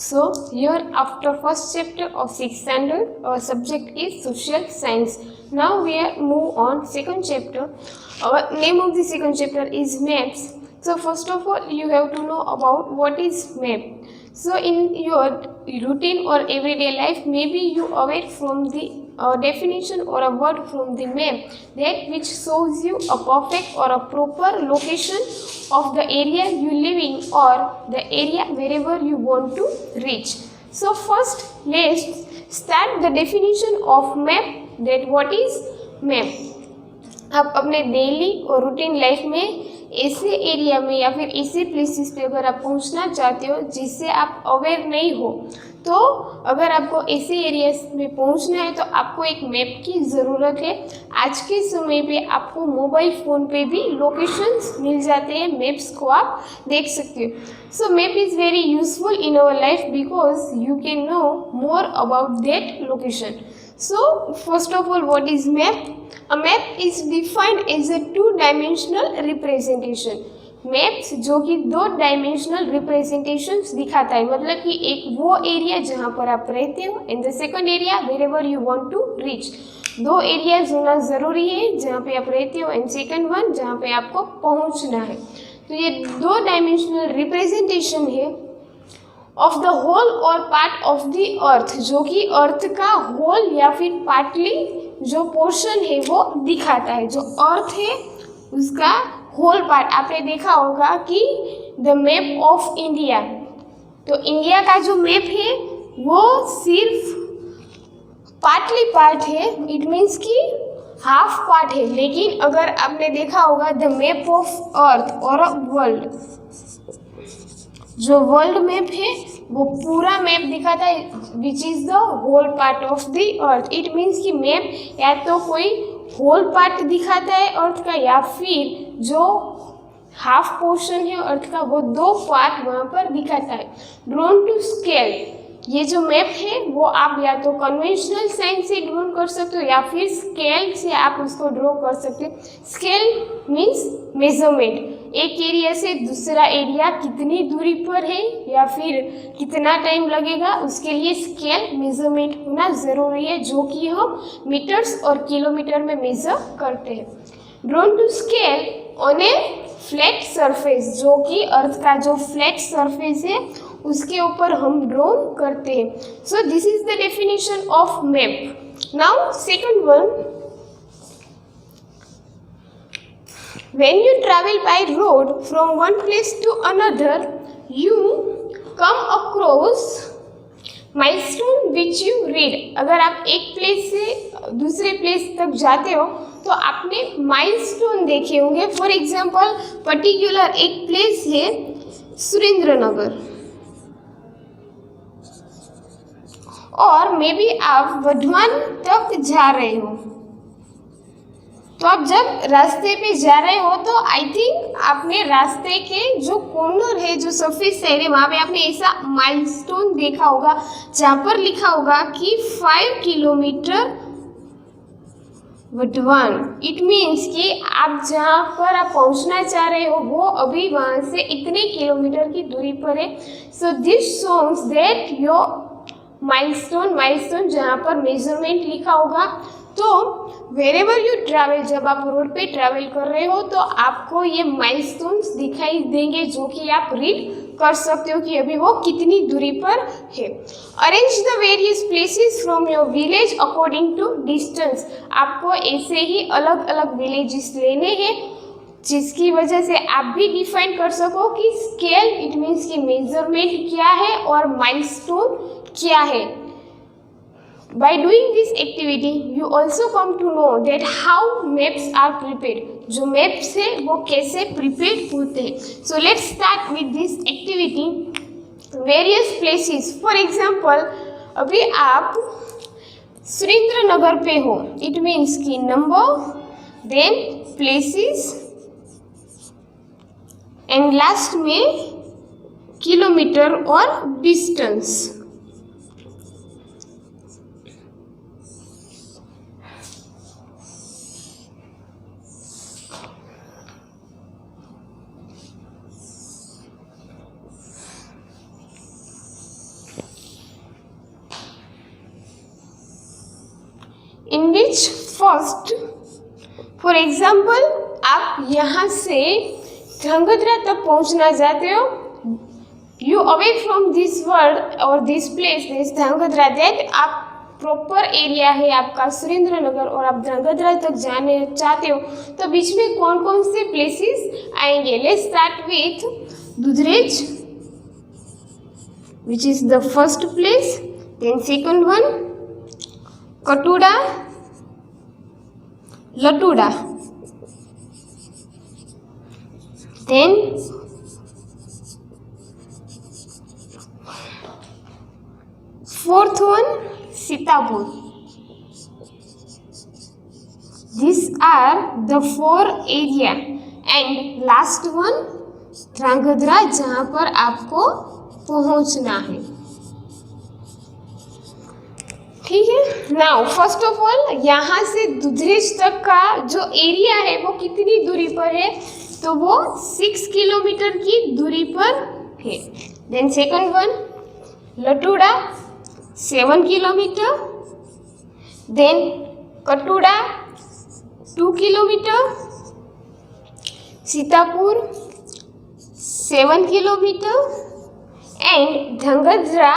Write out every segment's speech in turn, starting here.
So here after first chapter of 6th standard, our subject is social science. Now we move on second chapter. Our name of the second chapter is maps. So first of all you have to know about what is map. So in your routine or everyday life, maybe you aware from the definition or a word from the map that which shows you a perfect or a proper location of the area you live in or the area wherever you want to reach. So first let's start the definition of map, that what is map. आप अपने daily और routine life में ऐसे area में या फिर ऐसे places पे अगर आप पहुंचना चाहते हो जिससे आप अवेयर नहीं हो, तो अगर आपको ऐसे एरियाज में पहुंचना है तो आपको एक मैप की ज़रूरत है। आज के समय पे आपको मोबाइल फ़ोन पे भी लोकेशंस मिल जाते हैं, मैप्स को आप देख सकते हो। So map is very useful in our life because you can know more about that location. So first of all, what is map? A map is defined as a two-dimensional representation. Maps जो कि दो dimensional representations दिखाता है, मतलब कि एक वो area जहाँ पर आप रहते हो and the second area where ever you want to reach. दो एरियाज होना ज़रूरी है, जहाँ पे आप रहते हो एंड सेकंड वन जहाँ पे आपको पहुँचना है। तो ये दो डायमेंशनल रिप्रेजेंटेशन है ऑफ द होल और पार्ट ऑफ द अर्थ, जो कि अर्थ का होल या फिर पार्टली जो पोर्शन है वो दिखाता है। जो अर्थ है उसका होल पार्ट, आपने देखा होगा कि द मैप ऑफ इंडिया, तो इंडिया का जो मैप है वो सिर्फ पार्टली पार्ट है, इट मीन्स कि हाफ पार्ट है। लेकिन अगर आपने देखा होगा द मैप ऑफ अर्थ और वर्ल्ड, जो वर्ल्ड मैप है वो पूरा मैप दिखाता है which is the whole part of the earth. It means कि मैप या तो कोई होल पार्ट दिखाता है अर्थ का या फिर जो हाफ पोर्शन है अर्थ का वो दो पार्ट वहाँ पर दिखाता है। ड्रॉन टू स्केल, ये जो मैप है वो आप या तो कन्वेंशनल साइन से ड्रॉ कर सकते हो या फिर स्केल से आप उसको ड्रॉ कर सकते हो। स्केल मीन्स मेजरमेंट, एक एरिया से दूसरा एरिया कितनी दूरी पर है या फिर कितना टाइम लगेगा, उसके लिए स्केल मेजरमेंट होना ज़रूरी है, जो कि हम मीटर्स और किलोमीटर में मेजर करते हैं। Drawn to scale on a flat surface, जो कि अर्थ का जो फ्लैट सरफेस है उसके ऊपर हम ड्रॉ करते हैं। So this is the definition of map. Now second one, when you travel by road from one place to another, you come across milestone which you read. अगर आप एक प्लेस से दूसरे प्लेस तक जाते हो तो आपने माइलस्टोन देखे होंगे। फॉर एग्जाम्पल पर्टिकुलर एक प्लेस है सुरेंद्र नगर, और मे बी आप वर्धमान तक जा रहे हो, तो आप जब रास्ते पे जा रहे हो तो आई थिंक आपने रास्ते के जो कॉर्नर है, जो सरफेस साइड है, वहाँ पे आपने ऐसा माइलस्टोन देखा होगा जहाँ पर लिखा होगा कि 5 किलोमीटर वर्धमान। इट मीन्स कि आप जहाँ पर आप पहुँचना चाह रहे हो वो अभी वहाँ से इतने किलोमीटर की दूरी पर है। सो दिस शोन्स दैट योर माइलस्टोन जहाँ पर मेजरमेंट लिखा होगा। तो वेरेवर यू ट्रैवल, जब आप रोड पे ट्रैवल कर रहे हो तो आपको ये माइलस्टोन्स दिखाई देंगे जो कि आप रीड कर सकते हो कि अभी वो कितनी दूरी पर है। Arrange the various places from your village according to distance, आपको ऐसे ही अलग अलग विलेजेस लेने हैं जिसकी वजह से आप भी डिफाइन कर सको कि स्केल इट मीन्स कि मेजरमेंट क्या है और माइलस्टोन क्या है। By doing this activity, you also come to know that how maps are prepared. जो maps है वो कैसे prepared होते हैं। So let's start with this activity. Various places. For example, अभी आप सुरेंद्र नगर पे हो, it means कि number, then places, and last में किलोमीटर और distance. In which first, for example आप यहाँ से ध्रांगध्रा तक पहुँचना चाहते हो, you away from this world और this place this Dhrangadhra, that आप प्रॉपर एरिया है आपका सुरेंद्रनगर और आप ध्रांगध्रा तक जाने चाहते हो, तो बीच में कौन कौन से प्लेसेस आएंगे? Let's start with Dudhrej which is the first place, then second one Katuda, Latuda, then fourth one Sitapur. These are the 4 area and last one Dhrangadhra जहाँ पर आपको पहुँचना है। ठीक है, नाउ फर्स्ट ऑफ ऑल यहाँ से दुधरेज तक का जो एरिया है वो कितनी दूरी पर है? तो वो 6 किलोमीटर की दूरी पर है। Then second one Latuda 7 kilometre, then Katuda 2 kilometre, Sitapur 7 kilometre and Dhrangadhra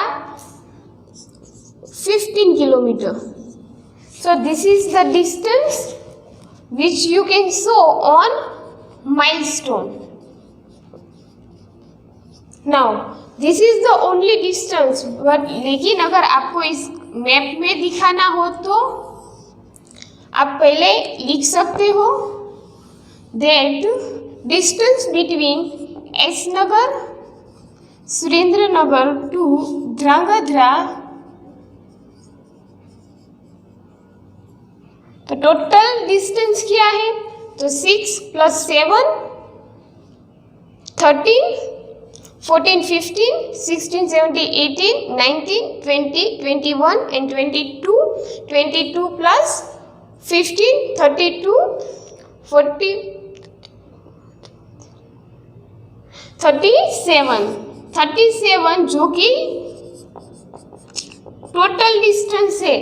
15 kilometer. So this is the distance which you can show on milestone. Now this is the only distance, but लेकिन अगर आपको इस मैप में दिखाना हो तो आप पहले लिख सकते हो that distance between S Nagar Surendranagar to Dhrangadhra, तो टोटल डिस्टेंस क्या है? तो 6 + 7 13, 14, 15, 16, 17, 18, 19, 20, 21 and 22, 22 plus 15, 32, 40, 37 जो कि टोटल डिस्टेंस है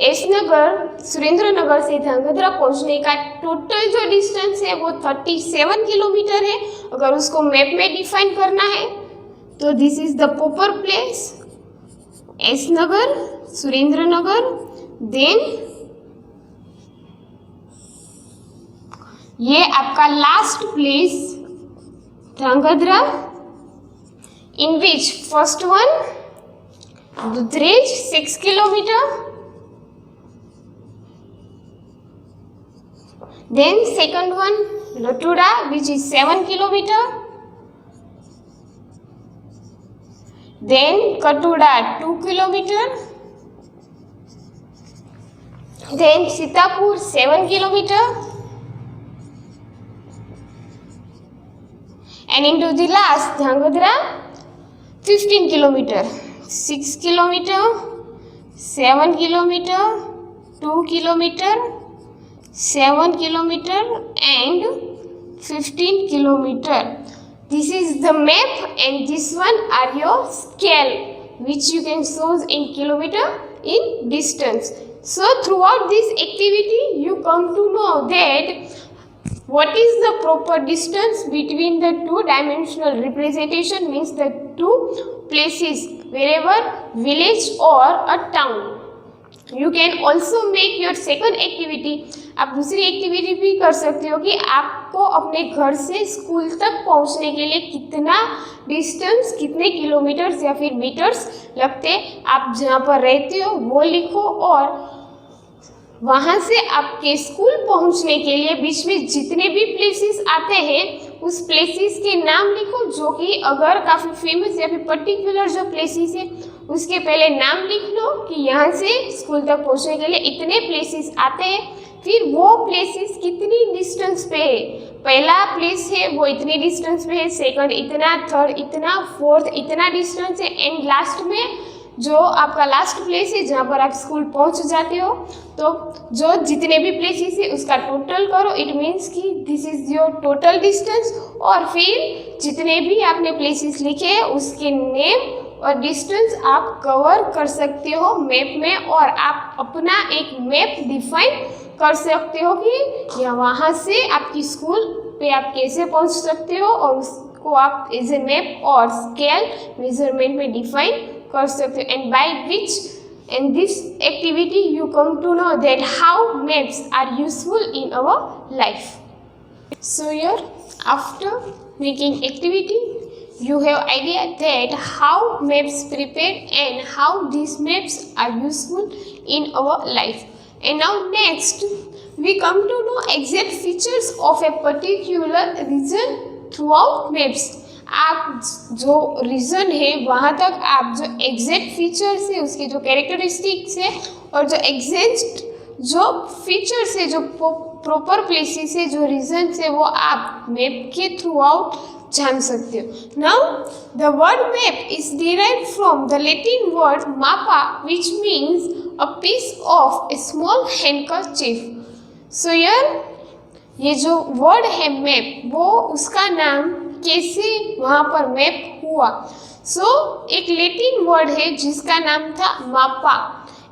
एस नगर सुरेंद्रनगर से ध्रांगध्रा पहुंचने का टोटल जो डिस्टेंस है वो 37 किलोमीटर है। अगर उसको मैप में डिफाइन करना है तो this is the proper place S Nagar Surendranagar, then ये आपका last place Dhrangadhra, in which first one Dudhrej 6 kilometre, then second one Latuda which is 7 kilometer, then Katuda 2 kilometer, then Sitapur 7 kilometer, and into the last Dhangadra 15 kilometer, 6 kilometer, 7 kilometer, 2 kilometer, 7 kilometer and 15 kilometer. This is the map and this one are your scale which you can show in kilometer in distance. So throughout this activity you come to know that what is the proper distance between the two dimensional representation, means the two places, wherever village or a town. You can also make your second activity. आप दूसरी activity भी कर सकते हो कि आपको अपने घर से स्कूल तक पहुंचने के लिए कितना डिस्टेंस, कितने किलोमीटर्स या फिर मीटर्स लगते, आप जहाँ पर रहते हो वो लिखो और वहाँ से आपके स्कूल पहुँचने के लिए बीच में जितने भी प्लेसेस आते हैं उस प्लेसेस के नाम लिखो, जो कि अगर काफ़ी फेमस या फिर पर्टिकुलर जो प्लेसेस है उसके पहले नाम लिख लो कि यहाँ से स्कूल तक पहुँचने के लिए इतने प्लेसेस आते हैं, फिर वो प्लेसेस कितनी डिस्टेंस पे है, पहला प्लेस है वो इतनी डिस्टेंस पे है, सेकंड इतना, थर्ड इतना, फोर्थ इतना डिस्टेंस है, एंड लास्ट में जो आपका लास्ट प्लेस है जहाँ पर आप स्कूल पहुँच जाते हो, तो जो जितने भी प्लेसेस है उसका टोटल करो, इट मीन्स कि this is your total distance, और फिर जितने भी आपने प्लेसेस लिखे हैं उसके नेम और डिस्टेंस आप कवर कर सकते हो मैप में, और आप अपना एक मैप डिफाइन कर सकते हो कि या वहाँ से आपकी स्कूल पे आप कैसे पहुँच सकते हो, और उसको आप एज ए मैप और स्केल मेजरमेंट में डिफाइन कर सकते हो. And by which in this activity you come to know that how maps are useful in our life. So here after making activity you have idea that how maps prepared and how these maps are useful in our life. And now next we come to know exact features of a particular region throughout maps. आप जो reason है वहाँ तक आप जो exact features है उसके जो कैरेक्टरिस्टिक्स है और जो एग्जैक्ट जो फीचर्स है जो प्रॉपर प्लेसेस है जो रीजन्स है वो आप मैप के थ्रू आउट जान सकते हो. Now the word map is derived from the Latin word mappa which means a piece of a small handkerchief. So यार ये जो वर्ड है मैप वो उसका नाम कैसे वहाँ पर मैप हुआ. सो एक लैटिन वर्ड है जिसका नाम था मापा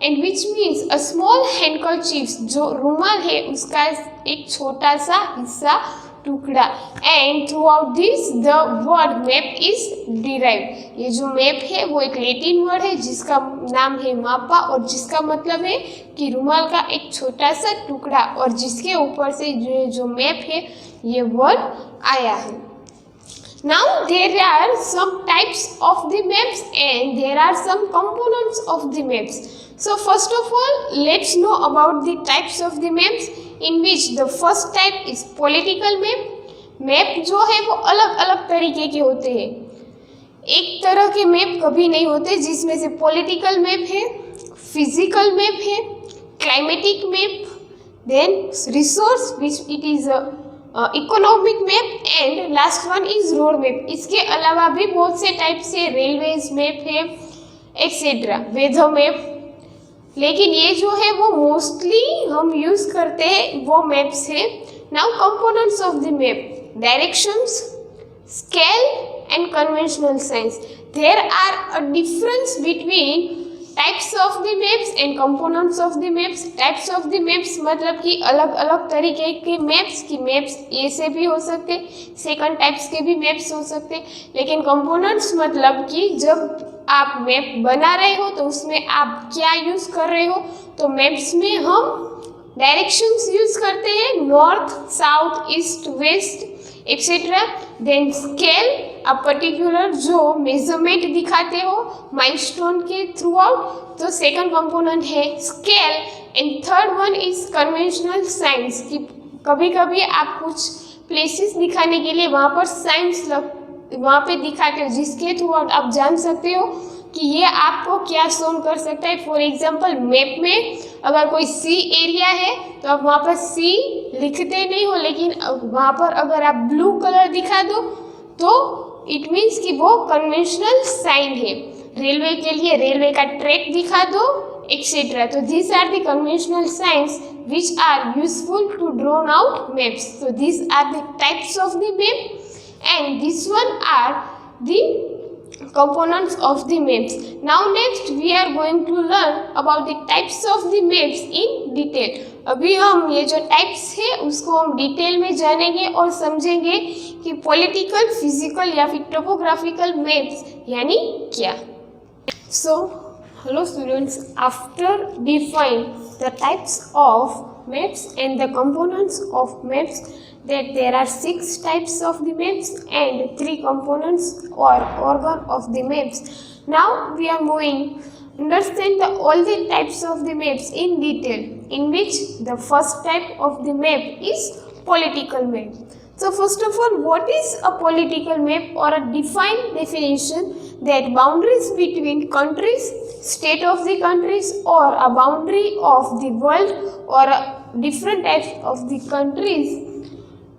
and which means a small handkerchief, जो रुमाल है उसका एक छोटा सा हिस्सा टुकड़ा. And through out this the word map is derived. ये जो मैप है वो एक लैटिन वर्ड है जिसका नाम है मापा और जिसका मतलब है कि रुमाल का एक छोटा सा टुकड़ा, और जिसके ऊपर से जो मैप है ये वर्ड आया है. Now there are some types of the maps and there are some components of the maps. So first of all let's know about the types of the maps, in which the first type is political map. Map जो है वो अलग अलग तरीके के होते हैं. एक तरह के मैप कभी नहीं होते, जिसमें से पॉलिटिकल मैप है, फिजिकल मैप है, climatic map, then resource which it is economic map and last one is road map. इसके अलावा भी बहुत से टाइप से रेलवेज मैप है एक्सेट्रा, वेदर मैप. लेकिन ये जो है वो मोस्टली हम यूज करते हैं वो मैप्स है. Now components of the map: directions, scale and conventional science. There are a difference between types of the maps and components of the maps. Types of the maps मतलब कि अलग अलग तरीके के मैप्स की मैप्स ऐसे भी हो सकते, सेकंड टाइप्स के भी मैप्स हो सकते. लेकिन कंपोनेंट्स मतलब कि जब आप मैप बना रहे हो तो उसमें आप क्या यूज़ कर रहे हो. तो मैप्स में हम डायरेक्शंस यूज़ करते हैं, north, south, east, west etcetera. Then scale, आप पर्टिकुलर जो मेजरमेंट दिखाते हो माइलस्टोन के थ्रू आउट, तो सेकंड कंपोनेंट है scale. And third one is conventional science, कि कभी कभी आप कुछ प्लेसेस दिखाने के लिए वहाँ पर साइंस वहाँ पे दिखाते हो, जिसके थ्रू आउट आप जान सकते हो कि ये आपको क्या शोन कर सकता है. फॉर एग्जाम्पल मैप में अगर कोई सी एरिया है तो आप वहाँ पर सी लिखते नहीं हो, लेकिन वहाँ पर अगर आप ब्लू कलर दिखा दो तो इट मीन्स कि वो कन्वेंशनल साइन है. रेलवे के लिए रेलवे का ट्रैक दिखा दो एक्सेट्रा. तो this are the conventional science which are useful to drawn out maps. So these are the types of the map and this one are the components of the maps. Now next we are going to learn about the types of the maps in detail. अभी हम ये जो types है उसको हम detail में जानेंगे और समझेंगे कि पॉलिटिकल, फिजिकल या फिर टोपोग्राफिकल मैप्स यानी क्या. So hello students, after define the types of maps and the components of maps, that there are 6 types of the maps and 3 components or organ of the maps. Now we are moving understand all the types of the maps in detail, in which the first type of the map is political map. So first of all, what is a political map, or a defined definition that boundaries between countries, state of the countries, or a boundary of the world, or different types of the countries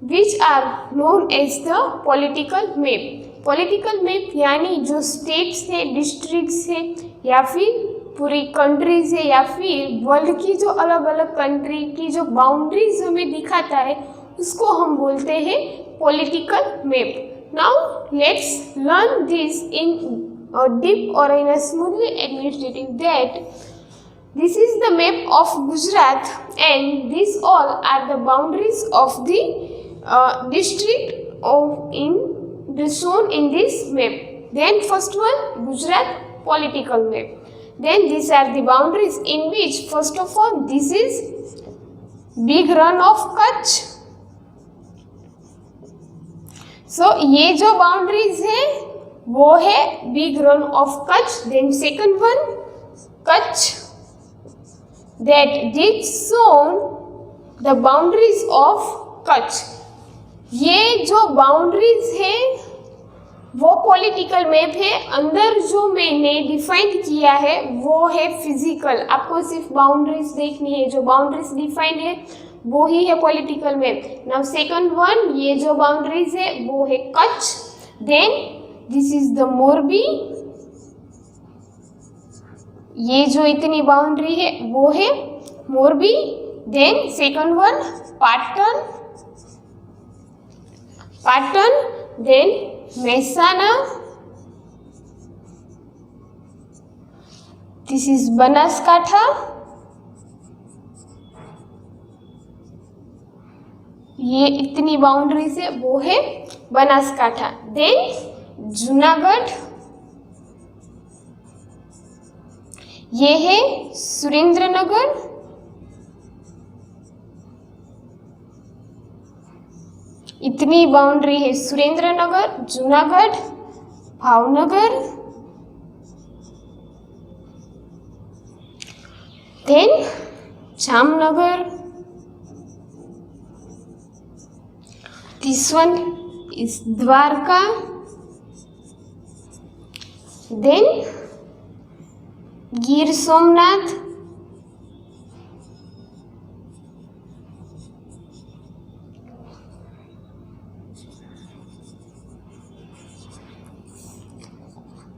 which are known as the political map. Political map यानी जो states है, districts है, या फिर पूरी countries है, या फिर वर्ल्ड की जो अलग अलग कंट्री की जो बाउंड्रीज हमें दिखाता है उसको हम बोलते हैं political map. Now let's learn this in deep or in a smoothly administrative that this is the map of Gujarat and these all are the boundaries of the district of in the shown in this map. Then first one, Gujarat political map. Then these are the boundaries in which first of all this is big run of Kutch. So ये जो boundaries है वो है big run of Kutch. Then second one, Kutch, that did shown the boundaries of Kutch. ये जो boundaries है वो political map है. अंदर जो मैंने डिफाइन किया है वो है फिजिकल. आपको सिर्फ बाउंड्रीज देखनी है. जो बाउंड्रीज डिफाइन है वो ही है political map. Now second one, ये जो बाउंड्रीज है वो है Kutch. Then this is the Morbi. ये जो इतनी बाउंड्री है वो है Morbi. Then second one, Patan. Then Mehsana. This is Banaskantha. ये इतनी बाउंड्री से वो है बनासकांठा. देन जूनागढ़, ये है सुरेंद्रनगर. इतनी बाउंड्री है Surendranagar, Junagadh, Bhavnagar. Then Jamnagar. This one is Dwarka. Then Gir Somnath.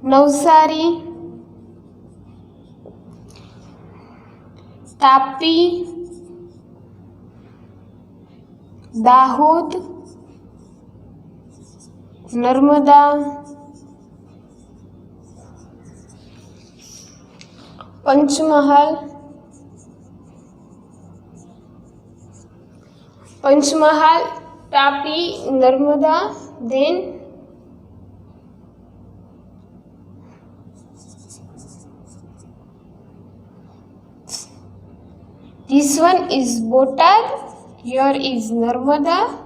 Navsari, Tapi, Dahod, Narmada, Panchmahal, Tapi, Narmada. Then this one is Botad. Here is Narmada.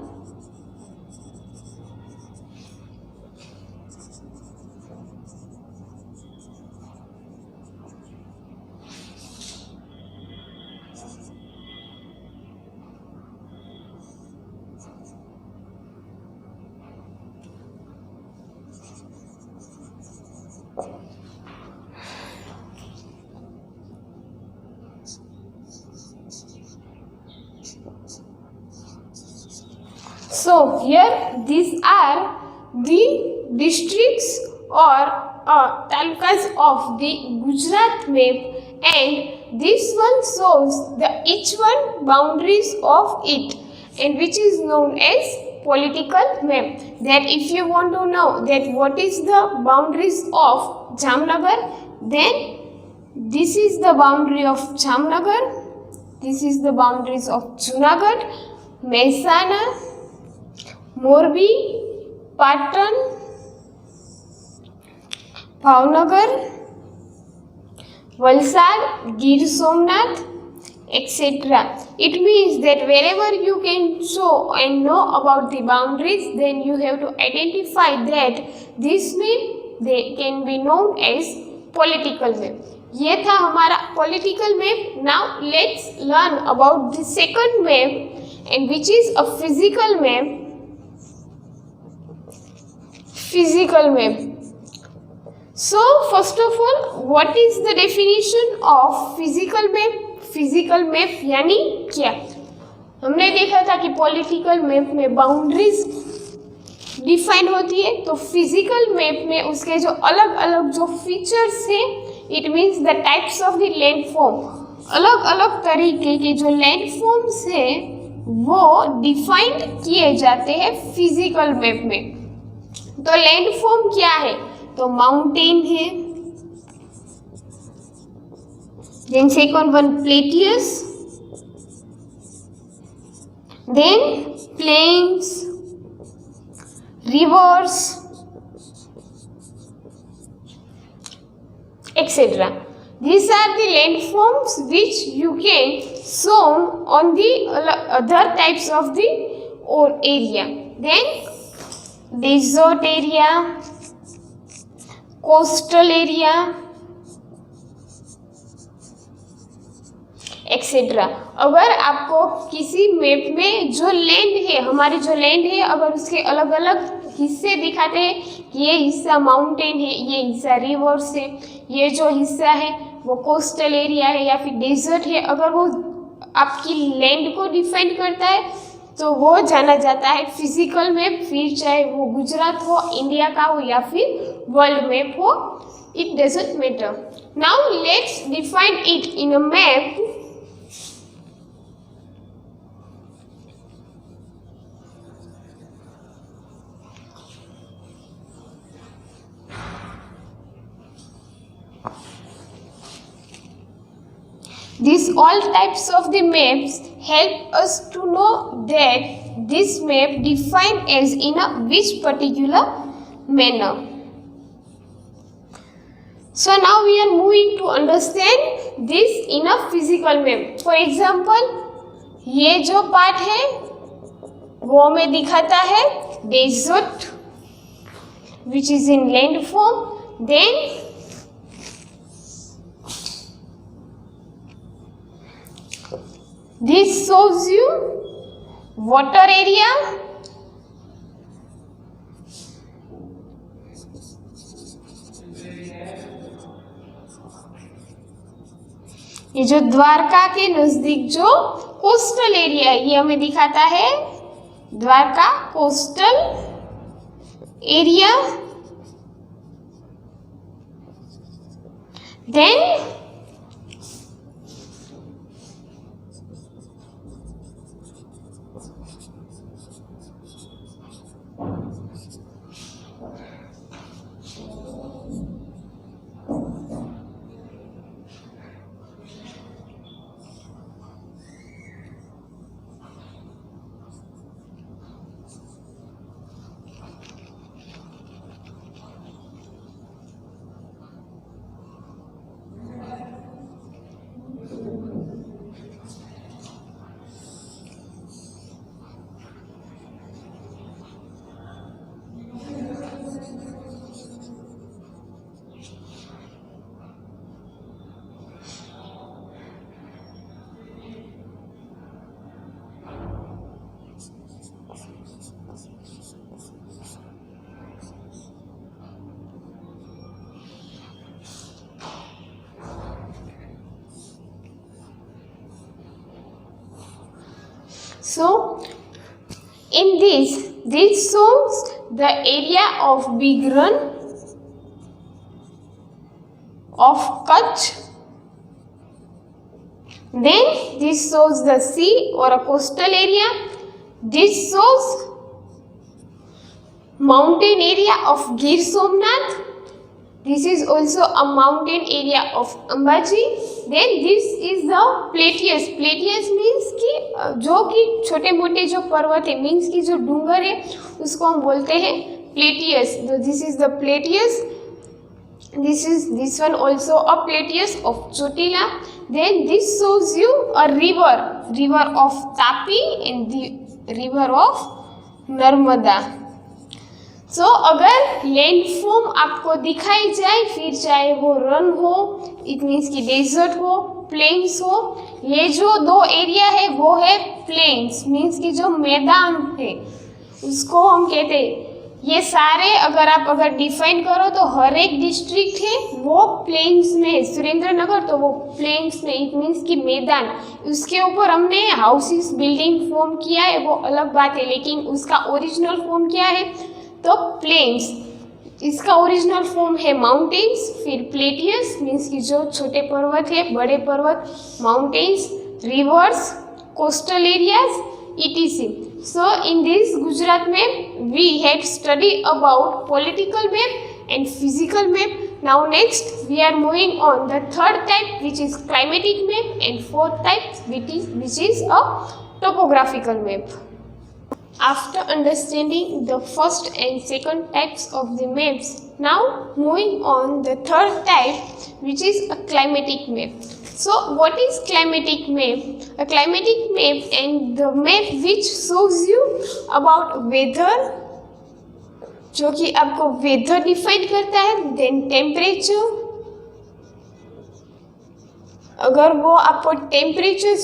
So here these are the districts or talukas of the Gujarat map, and this one shows the each one boundaries of it, and which is known as political map. That if you want to know that what is the boundaries of Jamnagar, then this is the boundary of Jamnagar, this is the boundaries of Junagadh, Mehsana, Morbi, Patan, Bhavnagar, Valsad, Gir Somnath, etc. It means that wherever you can show and know about the boundaries, then you have to identify that this map they can be known as political map. ये था हमारा political map. Now let's learn about the second map, and which is a physical map. So first of all, what is the definition of physical map? Physical map यानी क्या? हमने देखा था कि political map में बाउंड्रीज डिफाइन होती है, तो फिजिकल मैप में उसके जो अलग अलग जो फीचर्स हैं, it means the types of the landform, अलग अलग तरीके के जो लैंडफॉर्म्स हैं वो डिफाइंड किए जाते हैं फिजिकल मैप में. तो लैंडफॉर्म क्या है? तो माउंटेन है। Then second one plateaus, then plains, rivers, etc. These are the landforms which you can show on the other types of the area. Then desert area, coastal area, etcetera. अगर आपको किसी map में जो land है, हमारी जो land है, अगर उसके अलग अलग हिस्से दिखाते हैं कि ये हिस्सा माउंटेन है, ये हिस्सा रिवर्स है, ये जो हिस्सा है वो कोस्टल एरिया है या फिर डेजर्ट है, अगर वो आपकी लैंड को डिफाइन करता है तो वो जाना जाता है फिजिकल मैप, फिर चाहे वो गुजरात हो, इंडिया का हो या फिर वर्ल्ड मैप हो, it doesn't matter. Now let's define it in a map. These all types of the maps help us to know that this map defined as in a which particular manner. So now we are moving to understand this in a physical map. For example, ये जो part है वो हमें दिखाता है desert which is in land form. Then this shows you water area, ये जो द्वारका के नजदीक जो कोस्टल एरिया है ये हमें दिखाता है Dwarka coastal area. Then so in this shows the area of big run of Kutch. Then this shows the sea or a coastal area. This shows mountain area of Gir Somnath. This is also a mountain area of Ambaji. Then this is the plateaus. Plateaus means कि जो कि छोटे मोटे जो पर्वत है, means कि जो डूंगर है उसको हम बोलते हैं plateaus. So this is the plateaus. This one also a plateaus of Chotila. Then this shows you a river of Tapi and the river of Narmada. सो अगर लैंडफॉर्म आपको दिखाई जाए, फिर चाहे वो रन हो, इट मीन्स कि डेजर्ट हो, प्लेन्स हो, ये जो दो एरिया है वो है प्लेन्स, मीन्स कि जो मैदान है उसको हम कहते हैं। ये सारे अगर डिफाइन करो तो हर एक डिस्ट्रिक्ट है वो प्लेन्स में, सुरेंद्रनगर तो वो प्लेन्स में, इट मीन्स कि मैदान। उसके ऊपर हमने हाउसेस बिल्डिंग फॉर्म किया है वो अलग बात है, लेकिन उसका ओरिजिनल फॉर्म क्या है तो प्लेन्स। इसका ओरिजिनल फॉर्म है माउंटेन्स, फिर प्लेटियस मीन्स कि जो छोटे पर्वत है, बड़े पर्वत, mountains, reverse, coastal areas, etc. So in this Gujarat map we had study about political map and physical map. Now next we are moving on the third type, which is climatic map, and fourth type which is a topographical map. After understanding the first and second types of the maps, now moving on the third type, which is a climatic map. So what is climatic map? A climatic map and the map which shows you about weather, जो कि आपको weather define करता है, then temperature, अगर वो आपको temperature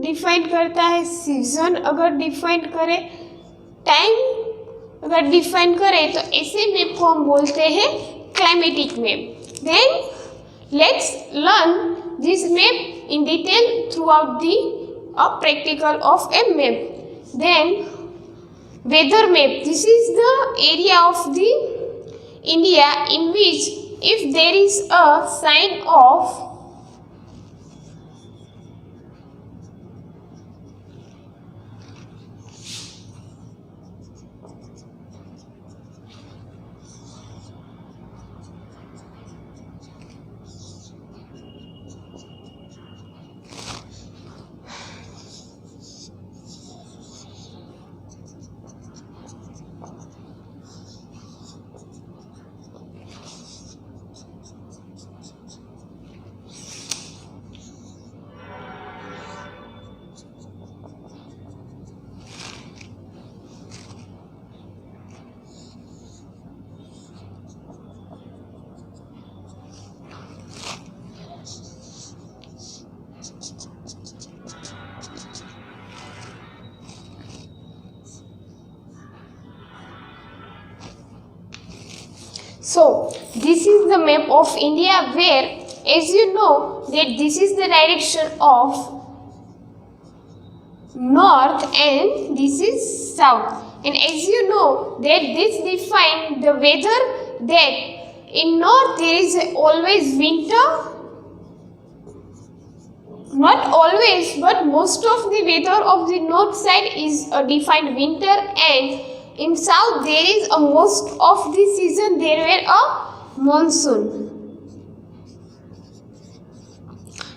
define करता है, सीजन अगर डिफाइन करे, टाइम अगर डिफाइन करे, तो ऐसे मैप को हम बोलते हैं climatic map. Then let's learn this map in detail throughout the practical of a map. Then weather map, this is the area of the India in which if there is a sign of So this is the map of India where, as you know, that this is the direction of north and this is south. And as you know that this define the weather, that in north there is always winter. Not always, but most of the weather of the north side is a defined winter, and in south there is a most of the season there were a monsoon.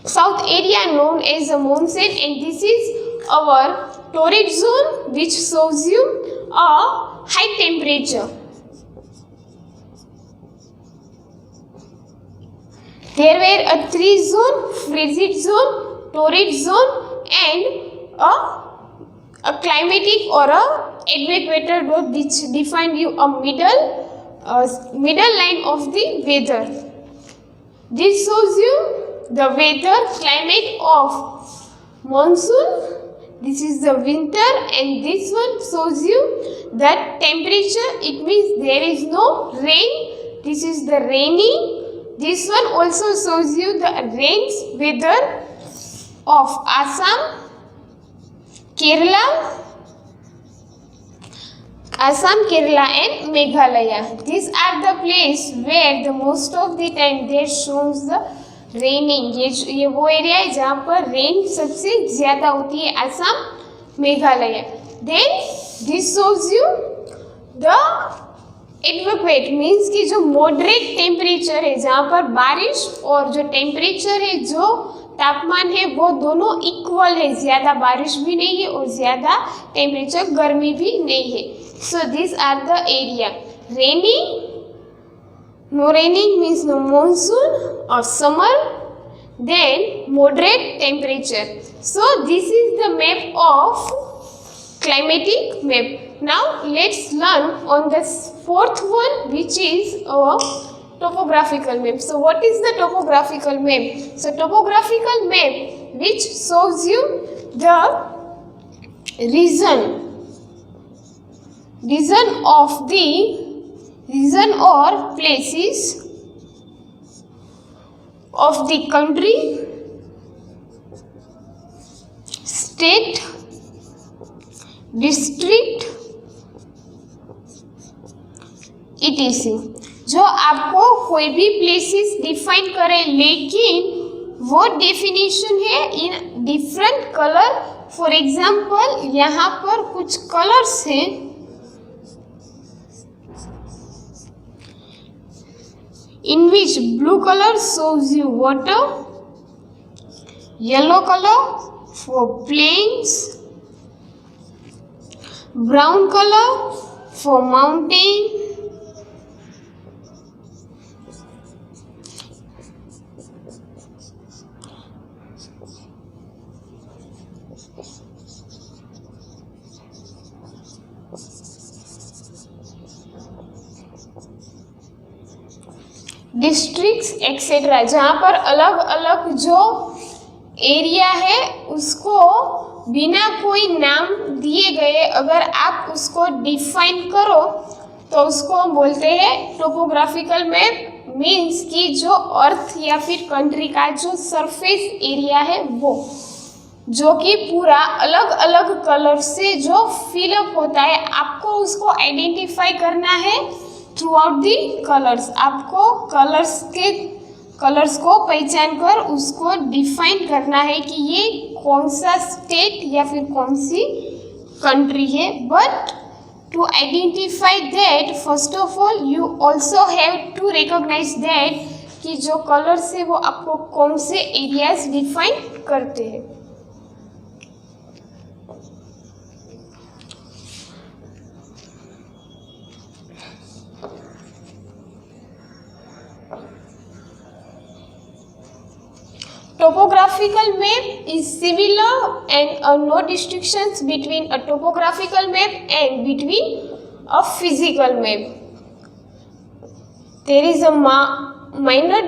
South area known as a monsoon, and this is our torrid zone, which shows you a high temperature. There were a three zone: frigid zone, torrid zone, and a climatic or a equator dot, which defined you a middle line of the weather. This shows you the weather climate of monsoon. This is the winter, and this one shows you that temperature. It means there is no rain. This is the rainy. This one also shows you the rains weather of Assam, Kerala, and Meghalaya. These are the place where the most of the time there shows the raining. ये वो area है जहाँ पर rain सबसे ज़्यादा होती है, Assam, Meghalaya. Then this shows you the advocate means कि जो मॉडरेट टेम्परेचर है, जहाँ पर बारिश और जो टेम्परेचर है, जो तापमान है, वो दोनों इक्वल है. ज़्यादा बारिश भी नहीं है और ज़्यादा टेम्परेचर गर्मी भी नहीं है. So this are the area. Raining, no raining means no monsoon or summer. Then moderate temperature. So this is the map of climatic map. Now let's learn on the fourth one, which is a topographical map. So what is the topographical map? So topographical map which shows you the region or places of the country, state, district, etc. जो आपको कोई भी places define करे, लेकिन वो definition है in different colour. For example यहाँ पर कुछ कलर्स हैं. in which blue color shows you water, yellow color for plains, brown color for mountain, districts etcetera, जहाँ पर अलग अलग जो एरिया है उसको बिना कोई नाम दिए गए अगर आप उसको डिफाइन करो तो उसको हम बोलते हैं टोपोग्राफिकल मैप। मीन्स कि जो अर्थ या फिर कंट्री का जो सरफेस एरिया है वो जो कि पूरा अलग अलग कलर से जो फिलअप होता है, आपको उसको आइडेंटिफाई करना है थ्रू आउट दी कलर्स। आपको कलर्स को पहचान कर उसको डिफाइन करना है कि ये कौन सा स्टेट या फिर कौन सी कंट्री है। But to identify that first of all you also have to recognise that कि जो कलर्स है वो आपको कौन से एरियाज डिफाइन करते हैं। Topographical map is similar and no distinctions between a topographical map and between a physical map. There is a minor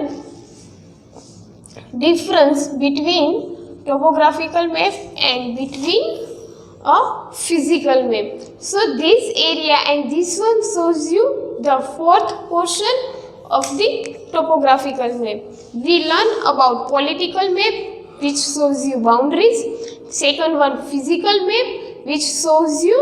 difference between topographical map and between a physical map. So this area and this one shows you the fourth portion of the topographical map. We learn about political map which shows you boundaries. Second one, physical map which shows you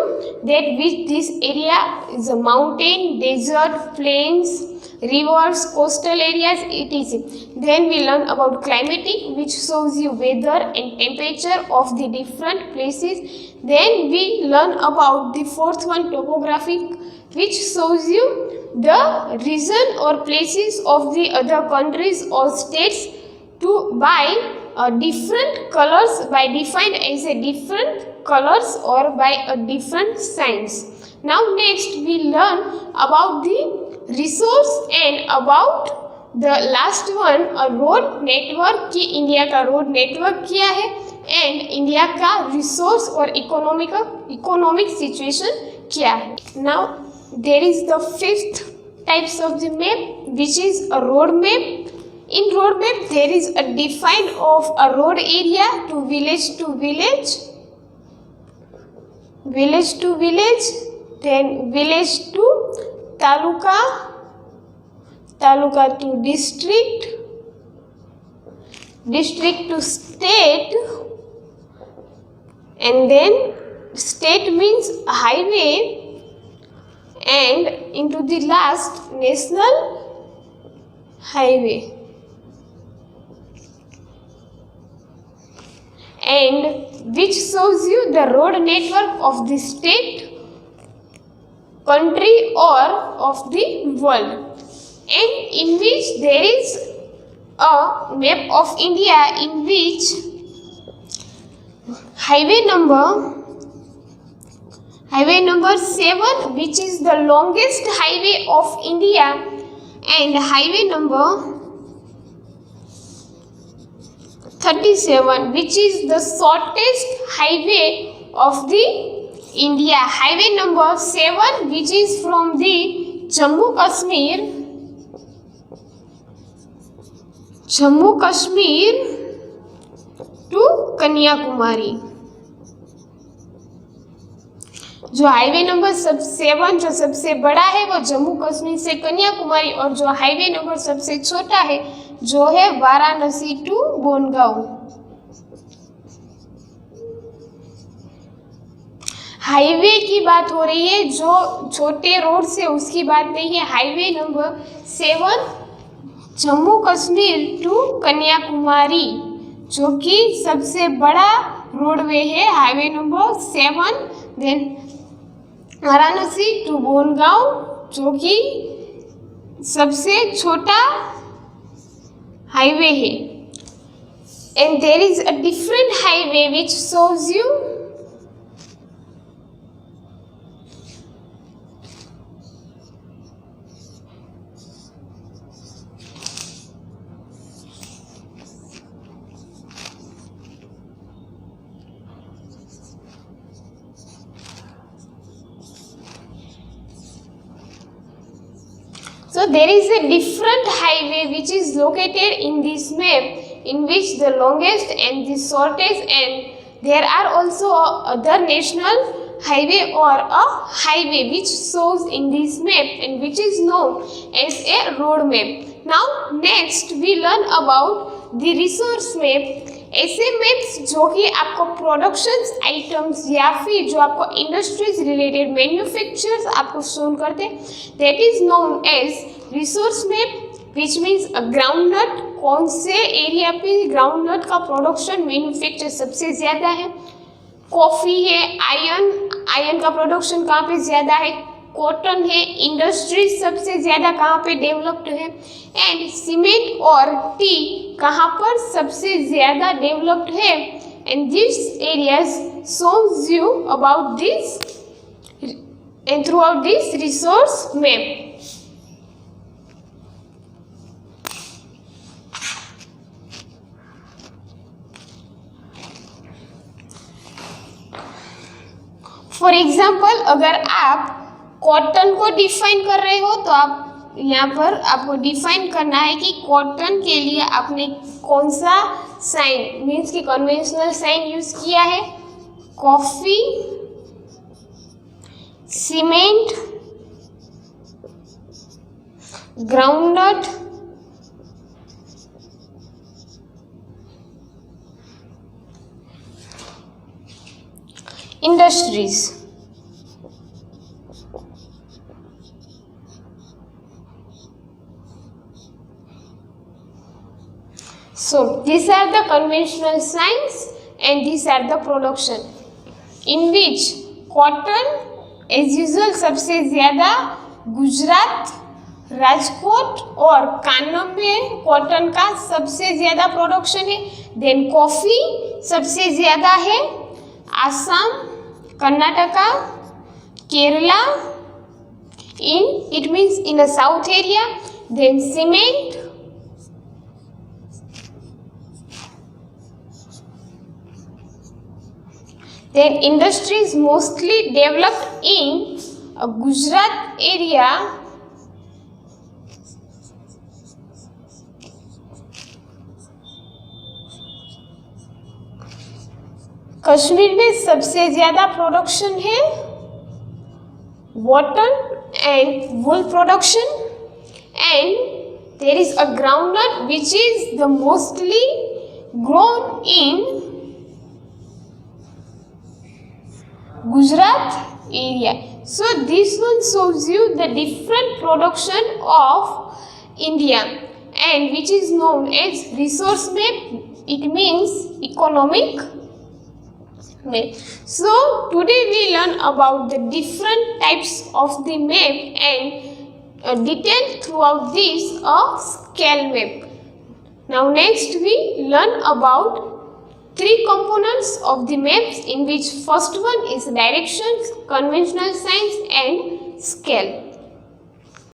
that which this area is a mountain, desert, plains, rivers, coastal areas, etc. Then we learn about climatic which shows you weather and temperature of the different places. Then we learn about the fourth one, topographic, which shows you the region or places of the other countries or states to by different colors, by defined as a different colors or by a different signs. Now next we learn about the resource and about the last one, a road network कि India का road network क्या है and India का resource और economic situation क्या है। Now there is the fifth types of the map which is a road map. In road map there is a define of a road area to village, then village to taluka to district to state, and then state means highway, and into the last national highway, and which shows you the road network of the state, country or of the world, and in which there is a map of India in which highway number 7 which is the longest highway of India and highway number 37 which is the shortest highway of the India. Highway number 7 which is from the Jammu Kashmir to Kanyakumari. जो highway number 7 जो सबसे बड़ा है वो जम्मू कश्मीर से कन्याकुमारी, और जो highway number सबसे छोटा है जो है वाराणसी टू बोनगांव। हाईवे की बात हो रही है, जो छोटे रोड से उसकी बात नहीं है। Highway number 7 Jammu Kashmir to Kanyakumari जो कि सबसे बड़ा रोडवे है, highway number 7। Then Varanasi to Bongaon जो कि सबसे छोटा हाईवे है, and there is a different highway which shows you So there is a different highway which is located in this map, in which the longest and the shortest, and there are also other national highway or a highway which shows in this map and which is known as a road map. Now next we learn about the resource map. ऐसे maps जो कि आपको productions items या फिर जो आपको industries related manufacturers आपको show करते हैं, that is known as resource map, which means groundnut, कौन से एरिया पे ग्राउंडनट का प्रोडक्शन मैन्युफैक्चर सबसे ज़्यादा है, कॉफ़ी है, आयरन का प्रोडक्शन कहाँ पे ज़्यादा है, कॉटन है, इंडस्ट्रीज सबसे ज़्यादा कहाँ पे डेवलप्ड है, एंड सीमेंट और टी कहाँ पर सबसे ज़्यादा डेवलप्ड है, and this areas shows you about this and through out this resource map. For example अगर आप कॉटन को डिफाइन कर रहे हो तो आप यहाँ पर आपको डिफाइन करना है कि कॉटन के लिए आपने कौन सा साइन मीन्स कि कन्वेंशनल साइन यूज किया है, coffee, cement, groundnut, industries. So these are the conventional signs and these are the production in which cotton as usual सबसे ज़्यादा गुजरात, राजकोट और कानम में कॉटन का सबसे ज़्यादा प्रोडक्शन है. देन कॉफ़ी सबसे ज़्यादा है Assam, Karnataka, Kerala, it means in a south area. Then cement, then industries mostly developed in a Gujarat area, Kashmir में सबसे ज़्यादा प्रोडक्शन है cotton and wool production, and there is a groundnut which is the mostly grown in Gujarat area. So this one shows you the different production of India and which is known as resource map. It means economic map. So today we learn about the different types of the map and detail throughout this a scale map. Now next we learn about three components of the maps, in which first one is directions, conventional signs and scale.